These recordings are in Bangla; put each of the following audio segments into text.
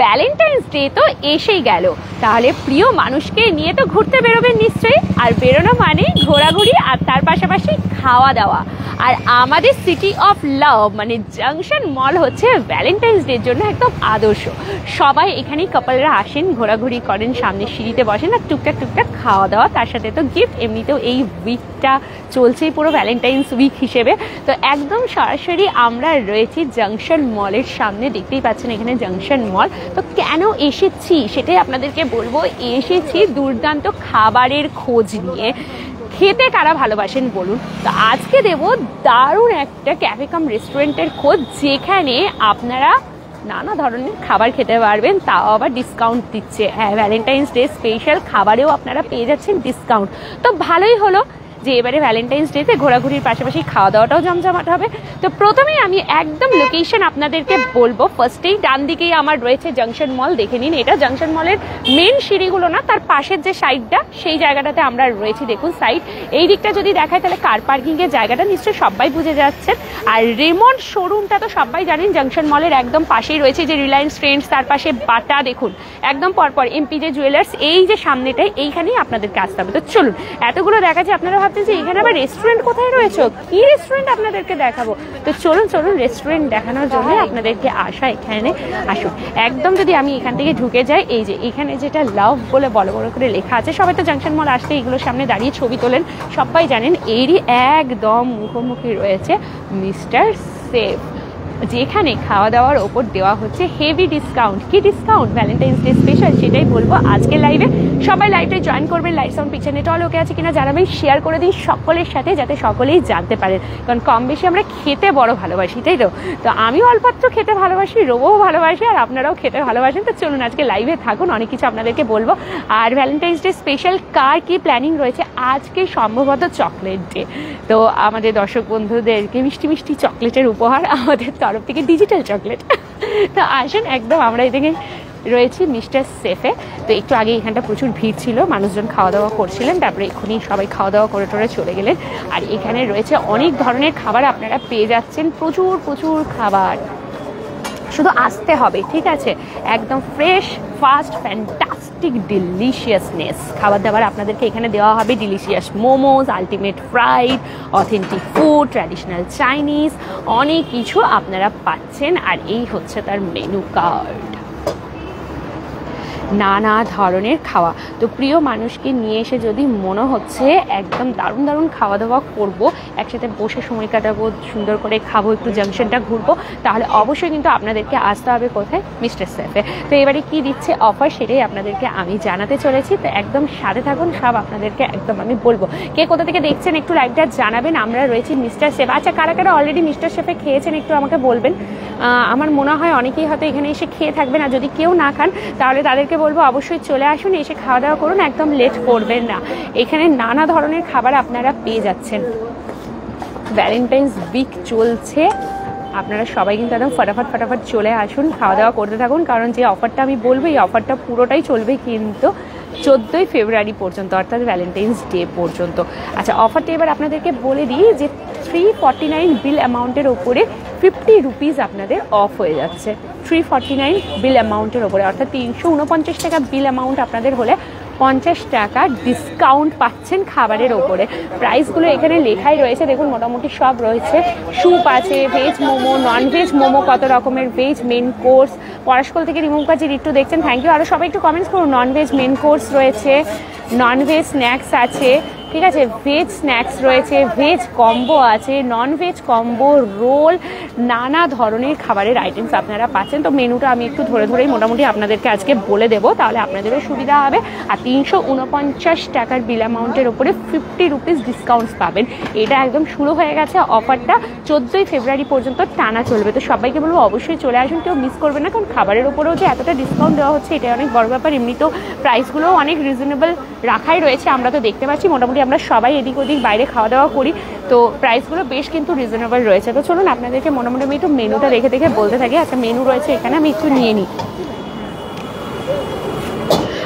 ভ্যালেন্টাইন্স ডে তো এসেই গেল, তাহলে প্রিয় মানুষকে নিয়ে তো ঘুরতে বেরোবেন নিশ্চয়ই। আর বেরোনো মানে ঘোরাঘুরি আর তার পাশাপাশি খাওয়া দাওয়া। আর আমাদের সিটি অফ লাভ মানে জাংশন মল হচ্ছে ভ্যালেন্টাইন্স ডের জন্য একদম আদর্শ। সবাই এখানেই কাপলরা আসেন, ঘোরাঘুরি করেন, সামনে সিঁড়িতে বসেন আর টুকটাক টুকটাক খাওয়া দাওয়া, তার সাথে তো গিফট। এমনিতেও এই উইকটা চলছেই পুরো ভ্যালেন্টাইন্স উইক হিসেবে। তো একদম সরাসরি আমরা রয়েছি জাংশন মলের সামনে, দেখতেই পাচ্ছেন এখানে জাংশন মল। তো কেন এসেছি সেটাই আপনাদেরকে বলবো। এসেছি দুর্দান্ত খাবারের খোঁজ নিয়ে। খেতে কারা ভালোবাসেন বলুন? তো আজকে দেব দারুণ একটা ক্যাফে কাম রেস্টুরেন্টের খোঁজ, যেখানে আপনারা নানা ধরনের খাবার খেতে পারবেন, তাও আবার ডিসকাউন্ট দিচ্ছে। হ্যাঁ, ভ্যালেন্টাইন্স ডে স্পেশাল খাবারেও আপনারা পেয়ে যাচ্ছেন ডিসকাউন্ট। তো ভালোই হলো যে এবারে ভ্যালেন্টাইন্স ডেতে ঘোরাঘুরির পাশাপাশি খাওয়া দাওয়াটাও জমজমাট হবে। তো প্রথমেই আমি একদম লোকেশন আপনাদেরকে বলবো। ফার্স্টেই ডান দিকেই আমার রয়েছে জাংশন মল, দেখে নিন। এটা জাংশন মলের মেন সিঁড়িগুলো না, তার পাশের যে সাইডটা সেই জায়গাটাতে আমরা রয়েছি। দেখুন সাইড এই দিকটা যদি দেখায় তাহলে কার পার্কিং এর জায়গাটা নিশ্চয়ই সবাই বুঝে যাচ্ছেন। আর রেমন্ড শোরুমটা তো সবাই জানেন জাংশন মলের একদম পাশেই রয়েছে, যে রিলায়েন্স ট্রেন্ডস, তার পাশে বাটা দেখুন একদম পরপর এমপিজে জুয়েলার্স, এই যে সামনেটাই এইখানেই আপনাদেরকে আসতে হবে। তো চলুন, এতগুলো দেখাচ্ছি, আপনারা ভাবছেন যে এখানে আবার রেস্টুরেন্ট কোথায় রয়েছে, কি রেস্টুরেন্ট আপনাদেরকে দেখাবো। তো চলুন চলুন, রেস্টুরেন্ট দেখানোর জন্য আপনাদেরকে আসা। এখানে আসুন, একদম যদি আমি এখান থেকে ঢুকে যাই, এই যে এখানে যেটা লাভ বলে বড় বড় করে লেখা আছে, সবাই তো জাংশন মল আসলে এগুলোর সামনে দাঁড়িয়ে ছবি তোলেন, সবাই জানেন। এরই একদম মুখোমুখি রয়েছে মিস্টার সেফ, যেখানে খাওয়া দাওয়ার ওপর দেওয়া হচ্ছে হেভি ডিসকাউন্ট। কি ডিসকাউন্ট? ভ্যালেন্টাইন্স ডে স্পেশাল, সেটাই বলবো আজকে লাইভে। সবাই লাইভে জয়েন করবেন, live sound picture net all ওকে আছে কিনা জানাবেন, শেয়ার করে দিন সকলের সাথে, যাতে সকলেই জানতে পারেন। কারণ কম বেশি আমরা খেতে বড় ভালোবাসি, তাই তো? তো আমিও অল্পত্র খেতে ভালোবাসি, রোবও ভালোবাসি, আর আপনারাও খেতে ভালোবাসেন। তো চলুন আজকে লাইভে থাকুন, অনেক কিছু আপনাদেরকে বলবো। আর ভ্যালেন্টাইন্স ডে স্পেশাল কার কি প্ল্যানিং রয়েছে, আজকে সম্ভবত চকলেট ডে। তো আমাদের দর্শক বন্ধুদেরকে মিষ্টি মিষ্টি চকলেটের উপহার আমাদের তরফ থেকে, ডিজিটাল চকলেট। তো আসেন, একদম আমরা এদিকে রয়েছি মিস্টার সেফে। তো একটু আগে এখানটা প্রচুর ভিড় ছিল, মানুষজন খাওয়া দাওয়া করছিলেন, তারপরে এক্ষুনি সবাই খাওয়া দাওয়া করে টোরে চলে গেলেন। আর এখানে রয়েছে অনেক ধরনের খাবার আপনারা পেয়ে যাচ্ছেন, প্রচুর প্রচুর খাবার। শুধু আসতে হবে, ঠিক আছে? একদম ফ্রেশ, ফাস্ট, ফ্যান্টাস্টিক ডিলিশিয়াসনেস খাবার দাবার আপনাদেরকে এখানে দেওয়া হবে। Delicious momos, ultimate fried, authentic food, traditional Chinese, অনেক কিছু আপনারা পাচ্ছেন। আর এই হচ্ছে তার মেনু কার্ড, নানা ধরনের খাওয়া। তো প্রিয় মানুষকে নিয়ে এসে যদি মনে হচ্ছে একদম দারুণ দারুণ খাওয়া দাওয়া করবো, একসাথে বসে সময় কাটাবো, সুন্দর করে খাবো, একটু জাংশনটা ঘুরবো, তাহলে অবশ্যই কিন্তু আপনাদেরকে আসতে হবে কোথায়? মিস্টার সেফে। তো এবারে কি দিচ্ছে অফার, সেটাই আপনাদেরকে আমি জানাতে চলেছি। তো একদম সাথে থাকুন, সব আপনাদেরকে একদম আমি বলবো। কে কোথা থেকে দেখছেন একটু লাইভটা জানাবেন। আমরা রয়েছি মিস্টার সেফ। আচ্ছা, কারা কারা অলরেডি মিস্টার সেফে খেয়েছেন একটু আমাকে বলবেন। আমার মনে হয় অনেকেই হয়তো এখানে এসে খেয়ে থাকবেন, আর যদি কেউ না খান তাহলে তাদেরকে বলবো অবশ্যই চলে আসুন, এসে খাওয়া দাওয়া করুন, একদম লেট করবেন না। এখানে নানা ধরনের খাবার আপনারা পেয়ে যাচ্ছেন। ভ্যালেন্টাইন্স উইক চলছে, আপনারা সবাই কিন্তু একদম ফটাফট চলে আসুন, খাওয়া দাওয়া করতে থাকুন। কারণ যে অফারটা আমি বলবো, এই অফারটা পুরোটাই চলবে কিন্তু 14ই ফেব্রুয়ারি পর্যন্ত, অর্থাৎ ভ্যালেন্টাইন্স ডে পর্যন্ত। আচ্ছা, অফারটা এবার আপনাদেরকে বলে দিই যে 349 বিল অ্যামাউন্টের ওপরে 50 রুপিস আপনাদের অফ হয়ে যাচ্ছে। 349 বিল অ্যামাউন্টের ওপরে, অর্থাৎ 349 টাকা বিল অ্যামাউন্ট আপনাদের হলে 50 টাকা ডিসকাউন্ট পাচ্ছেন খাবারের ওপরে। প্রাইসগুলো এখানে লেখাই রয়েছে, দেখুন মোটামুটি সব রয়েছে। স্যুপ আছে, veg momo, non veg momo, কত রকমের ভেজ মেন কোর্স। পড়াশোল থেকে রিমুভ কাজির একটু দেখছেন, থ্যাংক ইউ। আরও সবাই একটু কমেন্টস করুন। নন ভেজ মেন কোর্স রয়েছে, নন ভেজ স্ন্যাক্স আছে, ঠিক আছে, ভেজ স্ন্যাক্স রয়েছে, ভেজ কম্বো আছে, নন ভেজ কম্বো, রোল, নানা ধরনের খাবারের আইটেমস আপনারা পাচ্ছেন। তো মেনুটা আমি একটু ধরেই মোটামুটি আপনাদেরকে আজকে বলে দেবো, তাহলে আপনাদেরও সুবিধা হবে। আর 349 টাকার বিল অ্যামাউন্টের ওপরে 50 রুপিস ডিসকাউন্টস পাবেন। এটা একদম শুরু হয়ে গেছে অফারটা, 14ই ফেব্রুয়ারি পর্যন্ত টানা চলবে। তো সবাইকে বলবো অবশ্যই চলে আসুন, কেউ মিস করবেন না। কারণ খাবারের ওপরেও যে এতটা ডিসকাউন্ট দেওয়া হচ্ছে, এটা অনেক বড় ব্যাপার। এমনিতেও প্রাইসগুলোও অনেক রিজনেবল রাখাই রয়েছে, আমরা তো দেখতে পাচ্ছি। মোটামুটি আমরা সবাই এদিক ওদিক বাইরে খাওয়া দাওয়া করি, তো প্রাইসগুলো বেশ কিন্তু রিজনেবল রয়েছে। তো চলুন আপনাদেরকে মোটামুটি আমি একটু মেনুটা দেখে বলতে থাকি। একটা মেনু রয়েছে এখানে, আমি একটু নিয়ে নিই।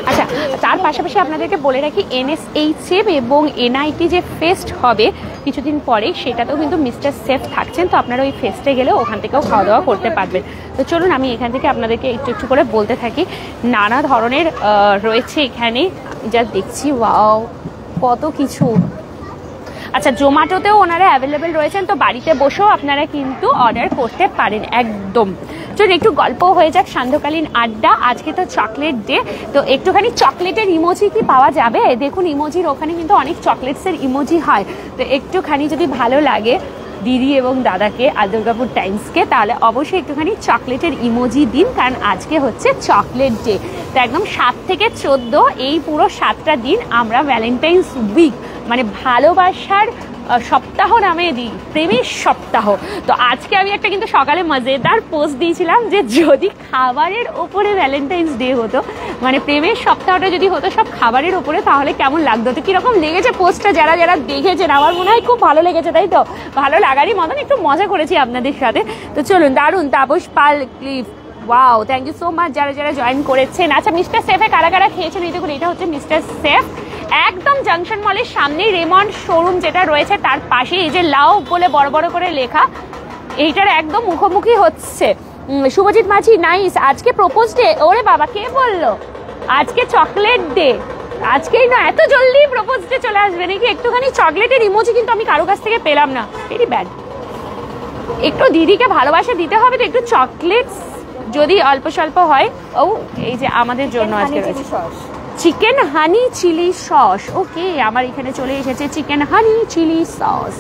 আচ্ছা, তার পাশাপাশি আপনাদেরকে বলে রাখি NSHM এবং NIT যে ফেস্ট হবে কিছুদিন পরে, সেটাতেও কিন্তু মিস্টার সেফ থাকছেন। তো আপনারা ওই ফেস্টে গেলে ওখান থেকেও খাওয়া দাওয়া করতে পারবেন। তো চলুন আমি এখান থেকে আপনাদেরকে একটু একটু করে বলতে থাকি। নানা ধরনের রয়েছে এখানে, যা দেখছি ওয়াও কত কিছু। আচ্ছা, জোম্যাটোতেও ওনারা অ্যাভেলেবেল রয়েছেন, তো বাড়িতে বসেও আপনারা কিন্তু অর্ডার করতে পারেন একদম। চলুন একটু গল্প হয়ে যাক, সান্ধ্যকালীন আড্ডা। আজকে তো চকলেট ডে, তো একটুখানি চকলেটের ইমোজি কি পাওয়া যাবে? দেখুন ইমোজির ওখানে কিন্তু অনেক চকলেটসের ইমোজি হয়, তো একটুখানি যদি ভালো লাগে দিদি এবং দাদাকে আর দুর্গাপুর টাইমসকে, তাহলে অবশ্যই একটুখানি চকলেটের ইমোজি দিন, কারণ আজকে হচ্ছে চকলেট ডে। তো একদম 7 থেকে 14 এই পুরো 7টা দিন আমরা ভ্যালেন্টাইন্স উইক মানে ভালোবাসার সপ্তাহ নামে দিই, প্রেমের সপ্তাহ। তো আজকে আমি একটা কিন্তু সকালে মজাদার পোস্ট দিয়েছিলাম যে যদি খাবারের ওপরে ভ্যালেন্টাইন্স ডে হতো, মানে প্রেমের সপ্তাহটা যদি হতো সব খাবারের ওপরে, তাহলে কেমন লাগতো। তো কিরকম লেগেছে পোস্টটা যারা যারা দেখেছেন? আমার মনে হয় খুব ভালো লেগেছে, তাই তো? ভালো লাগারই মতন একটু মজা করেছি আপনাদের সাথে। তো চলুন, দারুণ। Tapas Pal clip, wow, thank you so much যারা যারা জয়েন করেছেন। আচ্ছা, মিস্টার সেফে কারা কারা খেয়েছেন? এই দেখুন, এটা হচ্ছে মিস্টার সেফ, একদম জাংশন মলের সামনেই রেমন্ড শোরুম যেটা রয়েছে তার পাশে। এই যে লাউ বলে বড় বড় করে লেখা, এইটার একদম মুখোমুখি হচ্ছে। শুভজিৎ মাঝি, নাইস। আজকে প্রপোজ ডে? ওরে বাবা, কে বললো আজকে চকলেট ডে? আজকেই না, এত জলদি প্রপোজ ডে চলে আসবে নাকি? একটুখানি চকলেটের ইমোজি কিন্তু আমি কারো কাছ থেকে পেলাম না, ভেরি ব্যাড। একটু দিদিকে ভালোবাসা দিতে হবে, তো একটু চকলেট যদি অল্প স্বল্প হয়। ও, এই যে আমাদের জন্য আজকে রয়েছে চিকেন হানি চিলি সস। ওকে, আমার এখানে চলে এসেছে চিকেন হানি চিলি সস।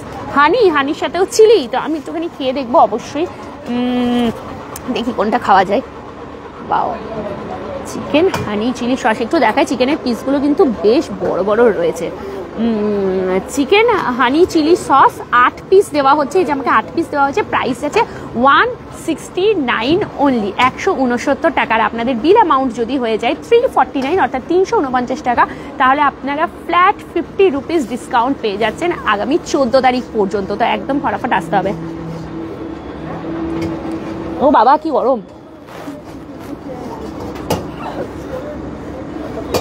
হানির সাথেও চিলি, তো আমি একটুখানি খেয়ে দেখবো অবশ্যই। দেখি কোনটা খাওয়া যায়। Wow, chicken honey chilli sauce. একটু দেখায়, চিকেনের পিসগুলো কিন্তু বেশ বড় বড় রয়েছে। Chicken honey chilli sauce 8 piece দেওয়া হচ্ছে। এই যে আমাকে 8 পিস দেওয়া হচ্ছে। প্রাইস আছে 169 অনলি, 169 টাকার। আপনাদের বিল অ্যামাউন্ট যদি হয়ে যায় 349 অর্থাৎ 349 টাকা, তাহলে আপনারা ফ্ল্যাট 50 রুপিস ডিসকাউন্ট পেয়ে যাচ্ছেন আগামী 14 তারিখ পর্যন্ত। তো একদম ফটাফট আসতে হবে। ও বাবা, কি গরম,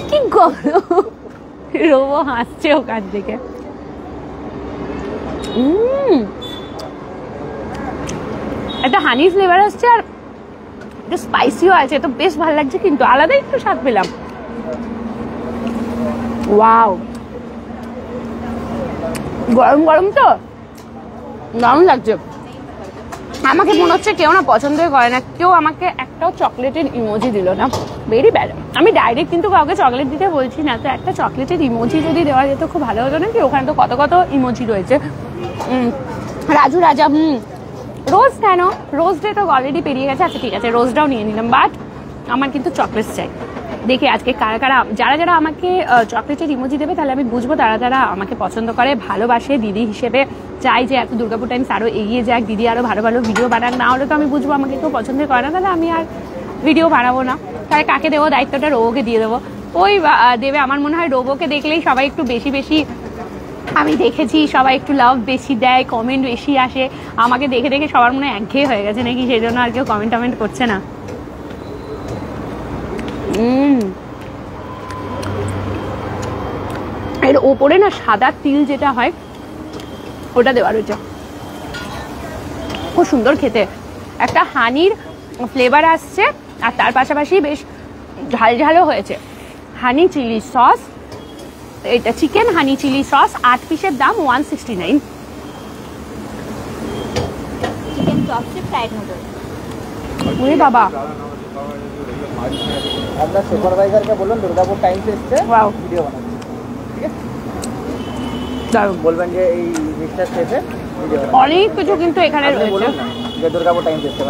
কি গরম। রোবো হাসছে ওখান থেকে। একটা হানি ফ্লেভার আসছে আর একটু স্পাইসিও আছে, তো বেশ ভালো লাগছে, কিন্তু আলাদা একটু স্বাদ পেলাম। ওয়াও, গরম গরম তো দারুণ লাগছে। আমাকে মনে হচ্ছে কেউ না পছন্দই করে না, কেউ আমাকে একটাও চকলেটের ইমোজি দিল না, ভেরি ব্যাড। আমি ডাইরেক্ট কিন্তু কাউকে চকলেট দিতে বলছি না, তো একটা চকলেটের ইমোজি যদি দেওয়া যেত খুব ভালো হতো নাকি? ওখানে তো কত কত ইমোজি রয়েছে। রাজু রাজা, রোজ কেন? রোজ ডে তো অলরেডি পেরিয়ে গেছে। আচ্ছা ঠিক আছে, রোজটাও নিয়ে নিলাম, বাট আমার কিন্তু চকলেট চাই। দেখি আজকে কারা কারা, যারা যারা আমাকে চকলেটের ইমোজি দেবে, তাহলে আমি বুঝবো তারা যারা আমাকে পছন্দ করে, ভালোবাসে, দিদি হিসেবে চাই যে এত দুর্গাপুর টাইমস আরও এগিয়ে যাক, দিদি আরও ভালো ভালো ভিডিও বানাক। না হলে তো আমি বুঝবো আমাকে কেউ পছন্দ করে না, তাহলে আমি আর ভিডিও বানাবো না। তাহলে কাকে দেবো দায়িত্বটা? রোবোকে দিয়ে দেবো। ওই দেবে। আমার মনে হয় রোবোকে দেখলেই সবাই একটু বেশি বেশি, আমি দেখেছি সবাই একটু লাভ বেশি দেয়, কমেন্ট বেশি আসে। আমাকে দেখে দেখে সবার মনে হয় একঘেয়ে হয়ে গেছে নাকি, সেই জন্য আর কেউ কমেন্ট করছে না। এর ওপরে না সাদা তিল যেটা হয় ওটা দেওয়া রয়েছে, খুব সুন্দর খেতে। একটা হানির ফ্লেভার আসছে, আর তার পাশাপাশি বেশ ঝাল ঝালও হয়েছে। হানি চিলি সস, এটা চিকেন হানি চিলি সস, 8 পিসের দাম 169। Chicken chopstick fried noodle. ওরে বাবা, আমরা সুপারভাইজারকে বলুন দুর্গাপুর টাইমস এসছে, ওয়াও, ভিডিও বানাচ্ছি, ঠিক আছে? দারুণ। বলবেন যে এই মিস্টার শেফে ভিডিও অনেক কিছু কিন্তু এখানে রয়েছে, যে দুর্গাপুর টাইমস এসছে।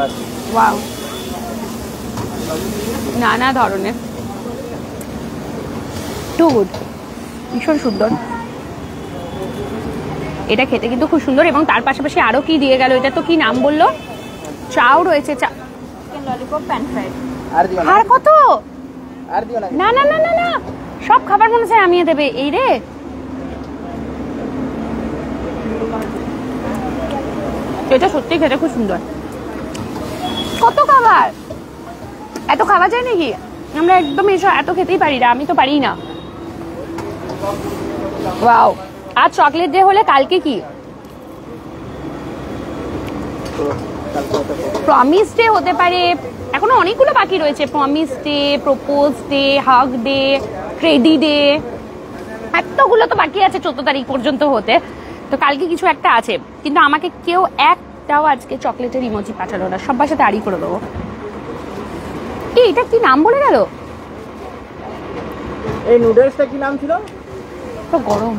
ওয়াও, নানা ধরনের, টু গুড, ভীষণ সুন্দর। এটা খেতে কিন্তু খুব সুন্দর। এবং তার পাশাপাশি আরো কি দিয়ে গেল, এটা তো কি নাম বললো? চাও রয়েছে, চিকেন ললিপপ প্যান ফ্রাইড। আর কত? আর দিও না, না না না না না, সব খাবার মনে হচ্ছে নামিয়ে দেবে। এই রে, এটা সত্যি খেতে খুব সুন্দর। কত খাবার, এত খাওয়া যায় নাকি? আমরা একদম এসব এত খেতেই পারি না, আমি তো পারি না। ওয়াও, আর চকলেট ডে হলে কালকে কি প্রমিস ডে হতে পারে, এখনো অনেকগুলো বাকি রয়েছে। Promise day, propose day, hug day, ক্রেডি ডে, এতগুলো তো বাকি আছে 14 তারিখ পর্যন্ত হতে। তো কালকে কিছু একটা আছে, কিন্তু আমাকে কেউ একটাও আজকে চকলেটের ইমোজি পাঠালো না, সবার সাথে আড়ি করে দেবো। এটা কি নাম বলে গেল? এই নুডলসটা কি নাম ছিল? তো গরম।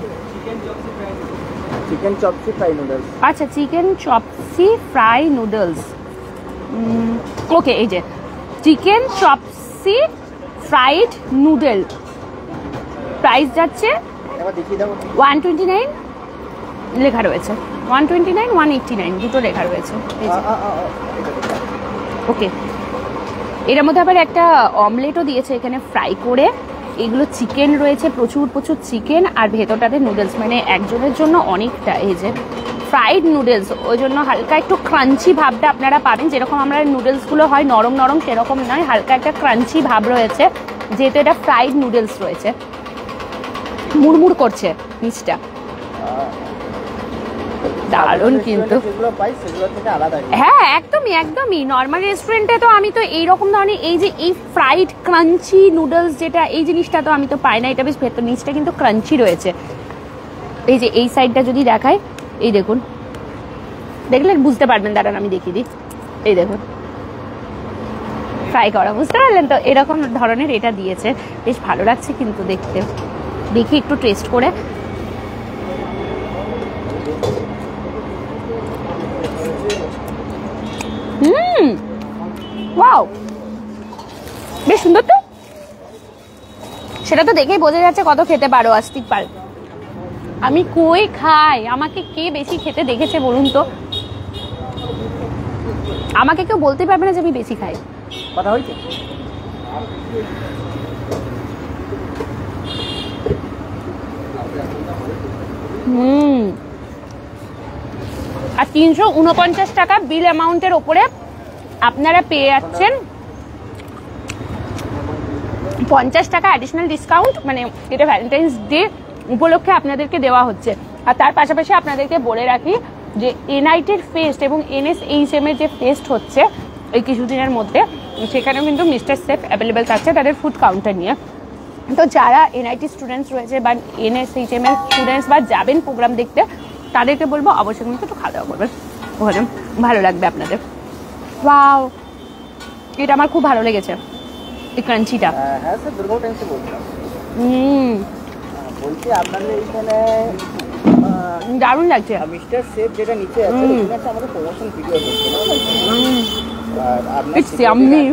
Chicken chop suey fry noodles. আচ্ছা, চিকেন চপসি ফ্রাই নুডলস। ওকে, এই যে chicken chopsuey fried noodle, price যাচ্ছে এবার দেখিয়ে দাও। 129 লেখা রয়েছে, 129 189 দুটো লেখা রয়েছে। ওকে, এর মধ্যে আবার একটা অমলেটও দিয়েছে এখানে ফ্রাই করে। এগুলো চিকেন রয়েছে, প্রচুর প্রচুর চিকেন, আর ভেতরটাতে নুডলস, মানে একজনের জন্য অনেকটা। এই যে ফ্রাইড নুডলস, ওই জন্য হালকা একটু ক্রাঞ্চি ভাবটা আপনারা পাবেন। যেরকম আমরা নুডলসগুলো হয় নরম নরম, সেরকম নয়, হালকা একটা ক্রাঞ্চি ভাব রয়েছে, যেহেতু এটা ফ্রাইড নুডলস রয়েছে। মুড়মুড় করছে নিচটা, দারুণ কিন্তু। হ্যাঁ, একদমই একদমই। নর্মাল রেস্টুরেন্টে তো আমি তো এইরকম ধরনের এই যে এই ফ্রাইড ক্রাঞ্চি নুডলস, যেটা এই জিনিসটা তো আমি তো পাই না। এটা বেশ ভেতর নিচটা কিন্তু ক্রাঞ্চি রয়েছে। এই যে এই সাইডটা যদি দেখায়, এই দেখুন, দেখলে বুঝতে পারবেন, দাঁড়ান আমি দেখিয়ে দিই। এই দেখুন ফ্রাই করা, বুঝতে পারলেন তো? এরকম ধরনের এটা দিয়েছে, বেশ ভালো লাগছে কিন্তু দেখতে। দেখি একটু টেস্ট করে। ওয়াও, বেশ সুন্দর তো। সেটা তো দেখেই বোঝা যাচ্ছে কত খেতে পারো, আস্তিক পার। আমি কই খাই, আমাকে কে বেশি খেতে দেখেছে বলুন তো? আমাকে কেউ বলতে পারবে না যে আমি বেশি খাই। কথা হয়েছে। আর 349 টাকা বিল অ্যামাউন্টের ওপরে আপনারা পেয়ে যাচ্ছেন 50 টাকা অ্যাডিশনাল ডিসকাউন্ট। মানে এটা ভ্যালেন্টাইন্স ডে উপলক্ষে আপনাদেরকে দেওয়া হচ্ছে। আর তার পাশাপাশি আপনাদেরকে বলে রাখি যে এনআইটির ফেস্ট এবং NSHM এর যে ফেস্ট হচ্ছে এই কিছুদিনের মধ্যে, সেখানেও কিন্তু মিস্টার সেফ অ্যাভেলেবেল থাকছে তাদের ফুড কাউন্টার নিয়ে। তো যারা এনআইটি স্টুডেন্টস রয়েছে বা NSHM এর স্টুডেন্টস বা যাবেন প্রোগ্রাম দেখতে, তাদেরকে বলবো অবশ্যই কিন্তু একটু খাওয়া দাওয়া করবেন, ওখানে ভালো লাগবে আপনাদের। ওয়াও, এটা আমার খুব ভালো লেগেছে, এই ক্রাঞ্চিটা। হ্যাঁ স্যার, দুর্গাপুর টাইমসে বলছিলাম। বলছি আপনাদের এইখানে দারুণ লাগছে। মিস্টার সেফ যেটা নিচে আছে, ওখানে একটা আমাদের প্রমোশন ভিডিও হচ্ছে, আর আপনার It's yummy,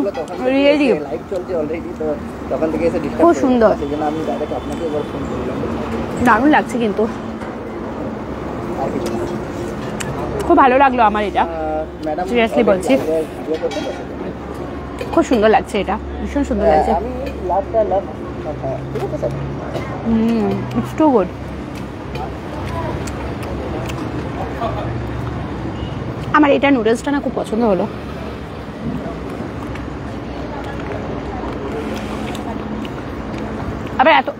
really. লাইভ চলছে অলরেডি, তো তখন থেকে এসে ডিসকাস খুব সুন্দর। সেজন্য আমি ডাইরেক্ট আপনাকে এবার ফোন করলাম। দারুণ লাগছে কিন্তু, খুব ভালো লাগলো আমার এটা, ম্যাডাম সিরিয়াসলি বলছি, খুব সুন্দর লাগছে, এটা ভীষণ সুন্দর লাগছে। আমি লাভটা লাভ, ঠিক আছে স্যার। It's two good. আমার এটা নুডলসটা না খুব পছন্দ হলো।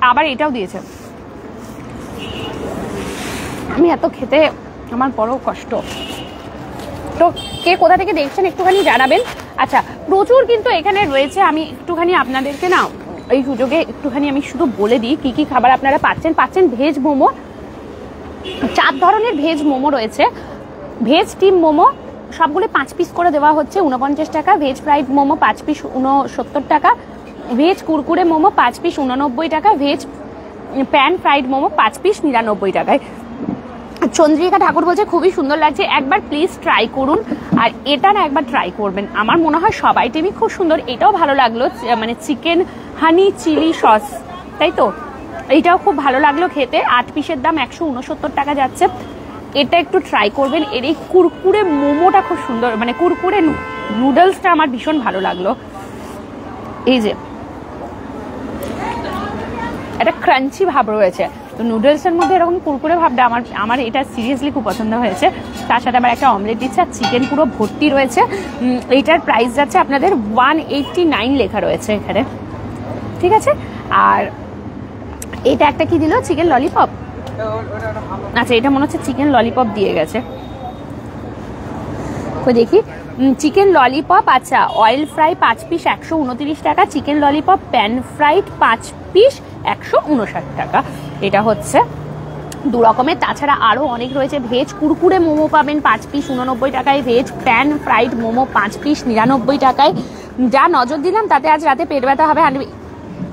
আবার এটাও দিয়েছে। আমি এত খেতে আমার বড় কষ্ট। তো কে কোথা থেকে দেখছেন একটুখানি জানাবেন। আচ্ছা, প্রচুর কিন্তু এখানে রয়েছে। আমি একটুখানি আপনাদেরকে না এই সুযোগে একটুখানি আমি শুধু বলে দিই কি কি খাবার আপনারা পাচ্ছেন। ভেজ মোমো, 4 ধরনের ভেজ মোমো রয়েছে। ভেজ স্টিম মোমো সবগুলো 5 পিস করে দেওয়া হচ্ছে 49 টাকা। ভেজ ফ্রাইড মোমো 5 পিস 69 টাকা। ভেজ কুরকুরে মোমো 5 পিস 89 টাকা। Veg pan fried momo 5 piece 99 টাকায়। চন্দ্রিকা ঠাকুর বলছে খুবই সুন্দর লাগছে, একবার প্লিজ ট্রাই করুন। আর এটা না একবার ট্রাই করবেন, আমার মনে হয় সব আইটেমই খুব সুন্দর। এটাও ভালো লাগলো, মানে চিকেন হানি চিলি সস, তাই তো? এইটাও খুব ভালো লাগলো খেতে। 8 পিসের দাম 169 টাকা যাচ্ছে। এটা একটু ট্রাই করবেন। এর এই কুরকুরে মোমোটা খুব সুন্দর, মানে কুরকুরে নুডলসটা আমার ভীষণ ভালো লাগলো। এই যে একটা ক্রাঞ্চি ভাব রয়েছে, তো নুডলসের মধ্যে এরকম কুরকুরে ভাবটা আমার এটা সিরিয়াসলি খুব পছন্দ হয়েছে। তার সাথে আবার একটা অমলেট দিচ্ছে, আর চিকেন পুরো ভর্তি রয়েছে। এইটার প্রাইস যাচ্ছে আপনাদের 189 লেখা রয়েছে এখানে। ঠিক আছে। আর এটা একটা কি দিল, চিকেন ললিপপ, আচ্ছা এটা মনে হচ্ছে চিকেন ললিপপ দিয়ে গেছে, তো দেখি চিকেন ললিপপ। আচ্ছা অয়েল ফ্রাই 5 পিস 129 টাকা, chicken lollipop pan fried 5 piece 159 টাকা। এটা হচ্ছে 2 রকমের। তাছাড়া আরও অনেক রয়েছে। ভেজ কুরকুরে মোমো পাবেন 5 পিস 89 টাকায়, veg pan fried momo 5 piece 99 টাকায়। যা নজর দিলাম তাতে আজ রাতে পেট ব্যথা হবে,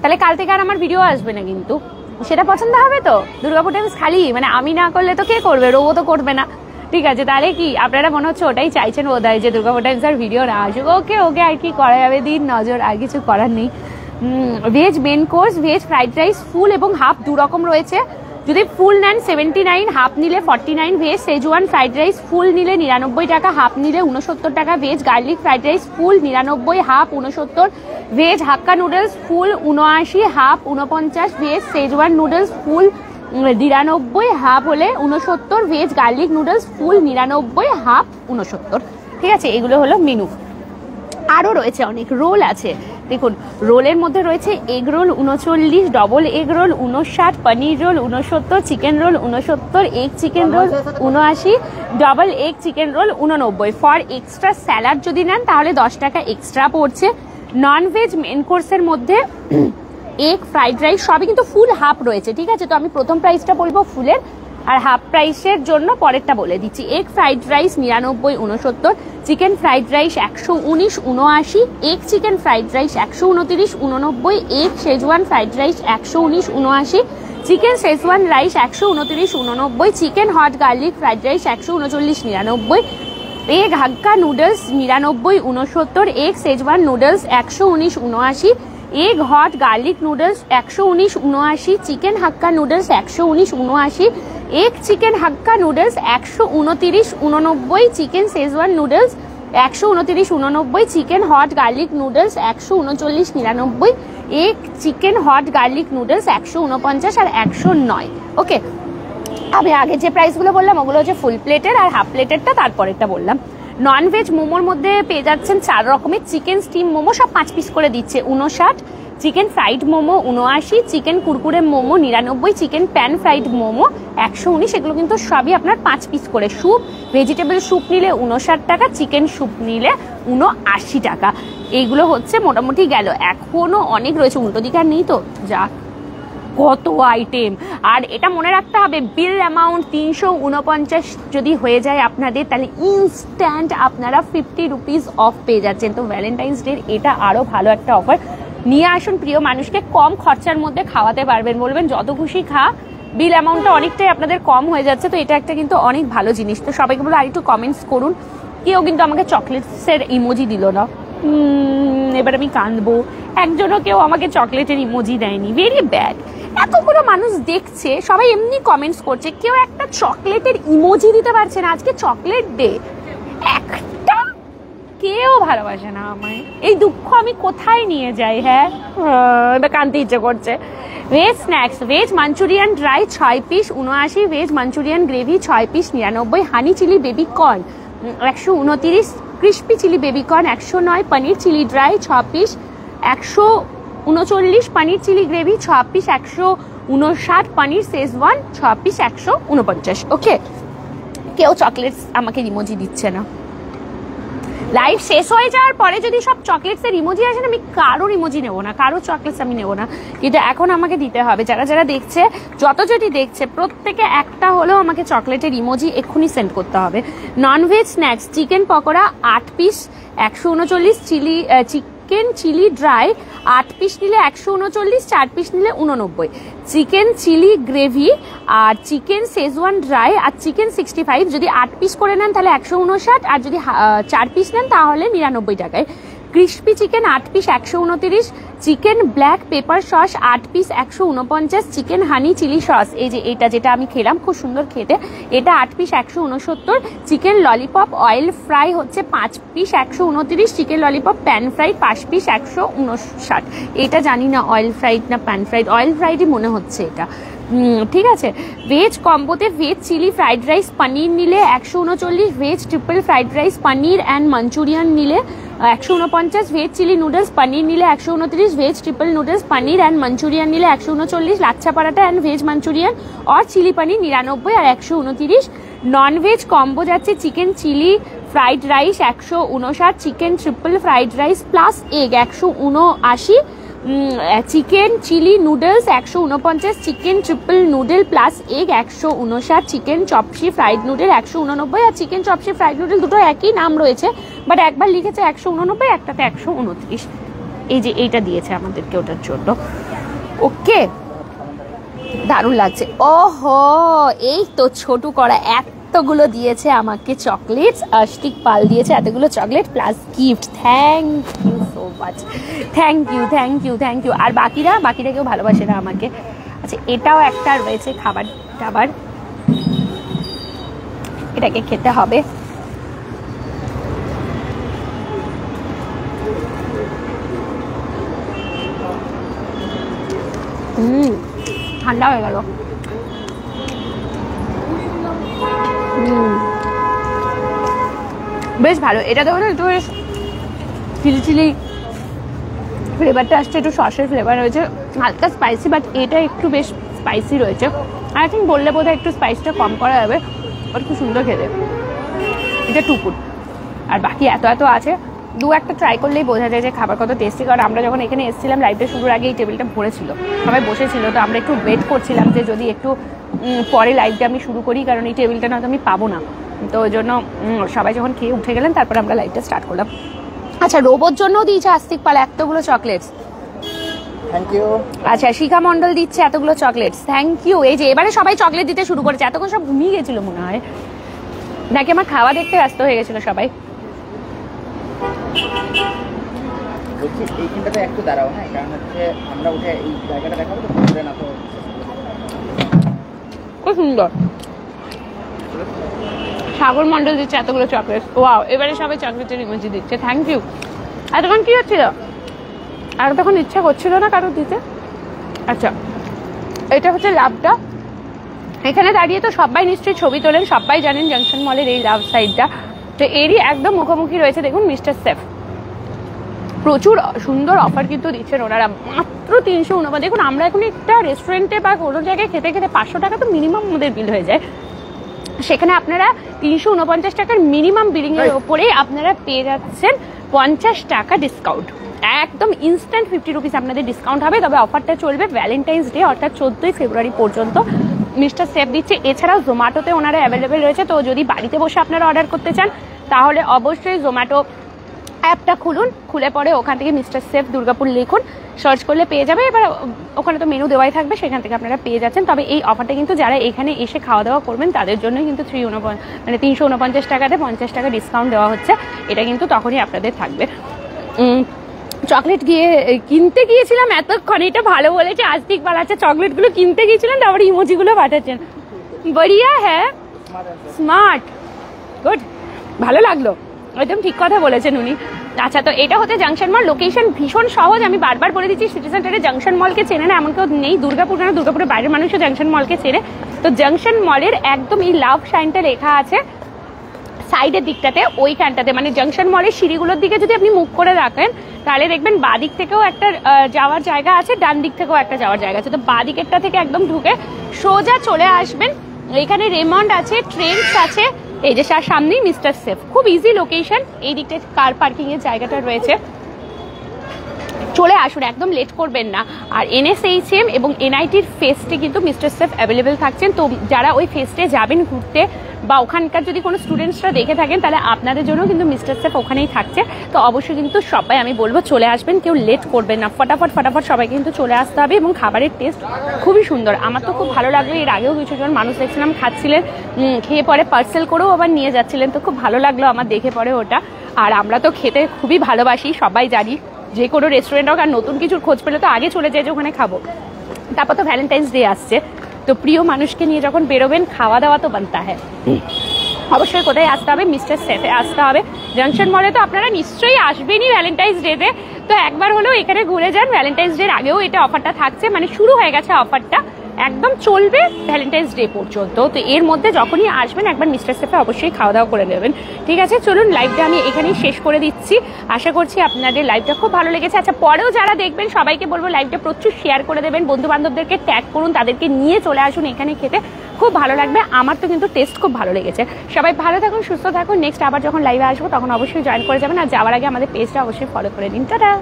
তাহলে কাল থেকে আর আমার ভিডিও আসবে না কিন্তু, সেটা পছন্দ হবে তো? দুর্গাপুর টাইমস খালি, মানে আমি না করলে তো কে করবে, রোবো তো করবে না, ঠিক আছে। তাহলে কি আপনারা মনে হচ্ছে ওটাই চাইছেন বোধহয় যে দুর্গাপুর টাইমস আর ভিডিও না আসুক। ওকে ওকে, আর কি করা যাবে, দিন নজর, আর কিছু করার নেই। Veg main course, veg fried rice full এবং হাফ 2 রকম রয়েছে। যদি ফুল নেন 79, হাফ নিলে 49। ভেজ সেজওয়ান ফ্রাইড রাইস ফুল নিলে 99 টাকা, হাফ নিলে 69 টাকা। ভেজ গার্লিক ফ্রাইড রাইস ফুল 99, হাফ 69। ভেজ হাক্কা নুডলস ফুল 79, হাফ 49। ভেজ সেজওয়ান নুডলস ফুল 99, হাফ হলে 69। ভেজ গার্লিক নুডলস ফুল 99, হাফ 69। ঠিক আছে, এগুলো হলো মেনু। আরও রয়েছে অনেক, রোল আছে দেখুন, রোলের মধ্যে রয়েছে egg roll 39, double egg roll 59, paneer roll 69, chicken roll 69, egg chicken roll 79, double egg chicken roll 89। For extra salad যদি নেন তাহলে 10 টাকা এক্সট্রা পড়ছে। নন ভেজ মেন কোর্সের মধ্যে এগ ফ্রাইড রাইস সবই কিন্তু ফুল হাফ রয়েছে, ঠিক আছে। তো আমি প্রথম প্রাইসটা বলবো ফুলের, আর হাফ প্রাইসের জন্য পরেরটা বলে দিচ্ছি। Egg fried rice 99, 69, chicken fried rice 119, 79, egg chicken fried rice 129, 89, egg schezwan fried rice 119, 79, chicken schezwan rice 129, 89, chicken hot garlic fried rice 139, 99, egg hakka noodles 99, 69, egg schezwan noodles 119, 79, egg hot garlic noodles 119, 79, chicken hakka noodles 119, 79, egg chicken hakka noodles 129, 89, chicken schezwan noodles 129, 89, chicken hot garlic noodles 139, 99, egg chicken hot garlic noodles 149 আর 109। ওকে, আমি আগে যে প্রাইসগুলো বললাম ওগুলো হচ্ছে ফুল প্লেটের, আর হাফ প্লেটেরটা তারপরেরটা বললাম। নন ভেজ মোমোর মধ্যে পেয়ে যাচ্ছেন 4 রকমের। চিকেন স্টিম মোমো সব 5 পিস করে দিচ্ছে 59, chicken fried momo 79, chicken Kurkure momo 99, chicken pan fried momo 119। এগুলো কিন্তু সবই আপনার 5 পিস করে। স্যুপ, ভেজিটেবল স্যুপ নিলে 59 টাকা, চিকেন স্যুপ নিলে 79 টাকা। এইগুলো হচ্ছে মোটামুটি গেল, এখনো অনেক রয়েছে, উল্টো দিকে আর নেই তো, যা কত আইটেম। আর এটা মনে রাখতে হবে, বিল অ্যামাউন্ট 349 যদি হয়ে যায় আপনাদের, তাহলে ইনস্ট্যান্ট আপনারা 50 রুপিস অফ পেয়ে যাচ্ছেন। তো ভ্যালেন্টাইন্স ডে এটা আরও ভালো একটা অফার। নিয়ে আসুন, প্রিয় মানুষকে কম খরচার মধ্যে খাওয়াতে পারবেন, বলবেন যত খুশি খা, বিল অ্যামাউন্টটা অনেকটাই আপনাদের কম হয়ে যাচ্ছে। তো এটা একটা কিন্তু অনেক ভালো জিনিস। তো সবাইকে বলে আরেকটু কমেন্টস করুন। কেউ কিন্তু আমাকে চকলেটসের ইমোজি দিল না, এবার আমি কাঁদবো। একজনও কেউ আমাকে চকলেটের ইমোজি দেয়নি, ভেরি ব্যাড। এতগুলো মানুষ দেখছে, সবাই এমনি কমেন্টস করছে, কেউ একটা চকলেটের ইমোজি দিতে পারছে না। আজকে চকলেট ডে, একটা কেউ ভালোবাসে না আমায়। এই দুঃখ আমি কোথায় নিয়ে যাই? হ্যাঁ, এটা কাঁদতে ইচ্ছে করছে। Veg snacks, veg Manchurian dry 6 piece 79, veg Manchurian gravy 6 piece 99, honey chilli baby corn 129, crispy chilli baby corn 109, paneer chilli dry 6 piece 139, paneer chilli gravy 6 piece 159, paneer Schezwan 6 piece 149। Okay, কেউ চকলেটস আমাকে ইমোজি দিচ্ছে না। লাইভ শেষ হয়ে যাওয়ার পরে যদি সব চকলেটসের ইমোজি আসে না, আমি কারোর ইমোজি নেবো না, কারোর চকলেটস আমি নেবো না, কিন্তু এখন আমাকে দিতে হবে। যারা যারা দেখছে, যতজনই দেখছে, প্রত্যেকে একটা হলেও আমাকে চকলেটের ইমোজি এক্ষুনি সেন্ড করতে হবে। Nonveg snacks, chicken pakora 8 piece 139, chicken chilli dry 8 piece নিলে 139, 4 পিস নিলে 89, চিকেন চিলি গ্রেভি আর চিকেন শেজওয়ান ড্রাই আর চিকেন 65 যদি 8 পিস করে নেন তাহলে 159, আর যদি 4 পিস নেন তাহলে 99 টাকায়। Crispy chicken 8 piece 129, chicken black pepper sauce 8 piece 149, chicken honey chilli sauce, এই যে এটা যেটা আমি খেলাম খুব সুন্দর খেতে, এটা 8 piece 169, chicken lollipop oil fry হচ্ছে 5 piece 129, chicken lollipop pan fried 5 piece 159। এটা জানি না অয়েল ফ্রাইড না প্যান ফ্রাইড, অয়েল ফ্রাইডই মনে হচ্ছে এটা। ঠিক আছে। ভেজ কম্বোতে veg chilli fried rice paneer নিলে 139, veg triple fried rice paneer and manchurian নিলে 149, ভেজ চিলি নুডলস পনির নিলে 129, veg triple noodles paneer and manchurian নিলে 139, lachha paratha and veg manchurian আর চিলি পনির 99 আর 129। নন ভেজ কম্বো যাচ্ছে chicken chilli fried rice 159, chicken triple fried rice plus egg 179, chicken chilli noodles 149, chicken triple noodle plus egg 159, chicken chopsuey fried noodle 189, আর চিকেন চপসি ফ্রাইড নুডল দুটো একই নাম রয়েছে, বাট একবার লিখেছে 189, একটাতে 129। এই যে এইটা দিয়েছে আমাদেরকে ওটার জন্য। ওকে, দারুণ লাগছে। ওহো, এই তো ছোটু করা এতগুলো দিয়েছে আমাকে চকলেটস, আশটিক পাল দিয়েছে এতগুলো chocolate plus gift. Thank you so much, thank you thank you thank you. আর বাকিরা কেউ ভালোবাসে না আমাকে। আচ্ছা, এটাও একটা রয়েছে খাবার টাবার, এটাকে খেতে হবে। ঠান্ডা হয়ে গেল। বেশ ভালো, এটা দেখো না, একটু বেশ চিলি চিলি ফ্লেভারটা আসছে, একটু সসের ফ্লেভার রয়েছে, হালকা স্পাইসি, বাট এটা একটু বেশ স্পাইসি রয়েছে। আই থিঙ্ক বললে বোধহয় একটু স্পাইসটা কম করা যাবে, ওর খুব সুন্দর খেতে। এটা টুকুর, আর বাকি এত আছে, দু একটা ট্রাই করলেই বোঝা যায় যে খাবার কত টেস্টি। কারণ আমরা যখন এখানে এসেছিলাম লাইভটা শুরুর আগে এই টেবিলটা ভরেছিল, সবাই বসেছিল, তো আমরা একটু ওয়েট করছিলাম যে যদি একটু পরে লাইভটা আমি শুরু করি, কারণ এই টেবিলটা নয়তো আমি পাবো না। তো ওই জন্য সবাই যখন খেয়ে উঠে গেলেন তারপর আমরা লাইভটা স্টার্ট করলাম। আচ্ছা, রোবোর জন্যও দিয়েছে আস্তিক পাল এতগুলো চকলেটস, থ্যাংক ইউ। আচ্ছা, শিখা মন্ডল দিচ্ছে এতগুলো চকলেটস, থ্যাংক ইউ। এই যে এবারে সবাই চকলেট দিতে শুরু করেছে, এতক্ষণ সব ঘুমিয়ে গেছিল মনে হয়, নাকি আমার খাওয়া দেখতে ব্যস্ত হয়ে গেছিল সবাই। বলছি এইখানটাতে একটু দাঁড়াও, হ্যাঁ, কারণ হচ্ছে আমরা উঠে এই জায়গাটা দেখাবো তো, ঘুরে না তো। খুব সুন্দর। সাগর মন্ডল দিচ্ছে এতগুলো চকলেট, ওয়াও। এবারে সবাই চকলেটের ইমোজি দিচ্ছে, থ্যাংক ইউ। এতক্ষণ কি হচ্ছিল? আর তখন ইচ্ছা করছিল না কারোর দিতে। আচ্ছা, এটা হচ্ছে লাভটা। এখানে দাঁড়িয়ে তো সবাই নিশ্চয়ই ছবি তোলেন, সবাই জানেন জাংশন মলের এই লাভ সাইডটা, তো এরই একদম মুখোমুখি রয়েছে দেখুন মিস্টার সেফ। প্রচুর সুন্দর অফার কিন্তু দিচ্ছেন ওনারা, মাত্র 349। দেখুন, আমরা এখন একটা রেস্টুরেন্টে বা কোনো জায়গায় খেতে 500 টাকা তো মিনিমাম আমাদের বিল হয়ে যায়, সেখানে আপনারা 349 টাকার মিনিমাম বিলিং এর ওপরেই আপনারা পেয়ে যাচ্ছেন 50 টাকা ডিসকাউন্ট। একদম ইনস্ট্যান্ট 50 রুপিস আপনাদের ডিসকাউন্ট হবে। তবে অফারটা চলবে ভ্যালেন্টাইন্স ডে অর্থাৎ 14ই ফেব্রুয়ারি পর্যন্ত। মিস্টার সেফ দিচ্ছে, এছাড়াও জোম্যাটোতে ওনারা অ্যাভেলেবেল রয়েছে। তো যদি বাড়িতে বসে আপনারা অর্ডার করতে চান তাহলে অবশ্যই জোম্যাটো অ্যাপটা খুলুন, খুলে পরে ওখান থেকে মিস্টার সেফ দুর্গাপুর লিখুন, সার্চ করলে পেয়ে যাবে। এবার ওখানে তো মেনু দেওয়াই থাকবে, সেখান থেকে আপনারা পেয়ে যাচ্ছেন। তবে এই অফারটা কিন্তু যারা এখানে এসে খাওয়া দাওয়া করবেন তাদের জন্যই কিন্তু 349 টাকাতে 50 টাকা ডিসকাউন্ট দেওয়া হচ্ছে। এটা কিন্তু তখনই আপনাদের থাকবে। চকলেট কিনতে গিয়েছিলাম এতক্ষণ, এটা ভালো বলেছে আস্তিক বালাচ্ছে, চকলেটগুলো কিনতে গিয়েছিলেন তারপরে ইমোজিগুলো পাঠাচ্ছেন, বড়িয়া হ্যাঁ, স্মার্ট, গুড, ভালো লাগলো, একদম ঠিক কথা বলেছেন উনি। আচ্ছা, তো এটা হচ্ছে জাংশন মল। লোকেশন ভীষণ সহজ, আমি বারবার বলে দিচ্ছি, সিটি সেন্টারে জাংশন মলকে চেনে না এমন কেউ নেই। দুর্গাপুর কেন, দুর্গাপুরের বাইরের মানুষও জাংশন মলকে চেনে। তো জাংশন মলের একদম এই লাভ সাইনটা লেখা আছে সাইডের দিকটাতে, ওইখানটাতে মানে জাংশন মলের সিঁড়িগুলোর দিকে যদি আপনি মুখ করে রাখেন তাহলে দেখবেন বাঁ দিক থেকেও একটা যাওয়ার জায়গা আছে, ডান দিক থেকেও একটা যাওয়ার জায়গা আছে। তো বাঁ দিকেরটা থেকে একদম ঢুকে সোজা চলে আসবেন, এখানে রেমন্ড আছে, ট্রেন্ডস আছে, এই যে সামনেই মিস্টার সেফ। খুব ইজি লোকেশন, এই দিকটায় কার পার্কিং এর জায়গাটা রয়েছে, চলে আসুন, একদম লেট করবেন না। আর NSHM এবং NITর ফেস্টে কিন্তু মিস্টার সেফ অ্যাভেলেবেল থাকছেন। তো যারা ওই ফেস্টে যাবেন ঘুরতে বা ওখানকার যদি কোনো স্টুডেন্টসরা দেখে থাকেন তাহলে আপনাদের জন্য কিন্তু মিস্টার সেফ ওখানেই থাকছে। তো অবশ্যই কিন্তু সবাই আমি বলবো চলে আসবেন, কেউ লেট করবেন না, ফটাফট সবাই কিন্তু চলে আসতে হবে। এবং খাবারের টেস্ট খুবই সুন্দর, আমার তো খুব ভালো লাগলো। এর আগেও কিছুজন মানুষ দেখছিলাম খাচ্ছিলেন, খেয়ে পরে পার্সেল করেও আবার নিয়ে যাচ্ছিলেন, তো খুব ভালো লাগলো আমার দেখে পরে ওটা। আর আমরা তো খেতে খুবই ভালোবাসি, সবাই জানি, যে কোনো রেস্টুরেন্ট হোক আর নতুন কিছুর খোঁজ পেলে তো আগে চলে যায় যে ওখানে খাবো। তারপর তো ভ্যালেন্টাইন্স ডে আসছে, তো প্রিয় মানুষকে নিয়ে যখন বেরোবেন খাওয়া দাওয়া তো বানতা হ্যাঁ। অবশ্যই কোথায় আসতে হবে, মিস্টার সেফে আসতে হবে। জাংশন মলে তো আপনারা নিশ্চয়ই আসবেনই ভ্যালেন্টাইন্স ডেতে, তো একবার হলেও এখানে ঘুরে যান। ভ্যালেন্টাইন্স ডের আগেও এটা অফারটা থাকছে, মানে শুরু হয়ে গেছে অফারটা, একদম চলবে ভ্যালেন্টাইন্স ডে পর্যন্ত। তো এর মধ্যে যখনই আসবেন একবার মিস্টার সেফে অবশ্যই খাওয়া দাওয়া করে নেবেন। ঠিক আছে, চলুন লাইভটা আমি এখানেই শেষ করে দিচ্ছি। আশা করছি আপনাদের লাইভটা খুব ভালো লেগেছে। আচ্ছা, পরেও যারা দেখবেন সবাইকে বলবো লাইভটা প্রচুর শেয়ার করে দেবেন, বন্ধু বান্ধবদেরকে ট্যাগ করুন, তাদেরকে নিয়ে চলে আসুন এখানে খেতে, খুব ভালো লাগবে। আমার তো কিন্তু টেস্ট খুব ভালো লেগেছে। সবাই ভালো থাকুন, সুস্থ থাকুন। নেক্সট আবার যখন লাইভে আসবো তখন অবশ্যই জয়েন করে যাবেন, আর যাওয়ার আগে আমাদের পেজটা অবশ্যই ফলো করে দিন। টাটা।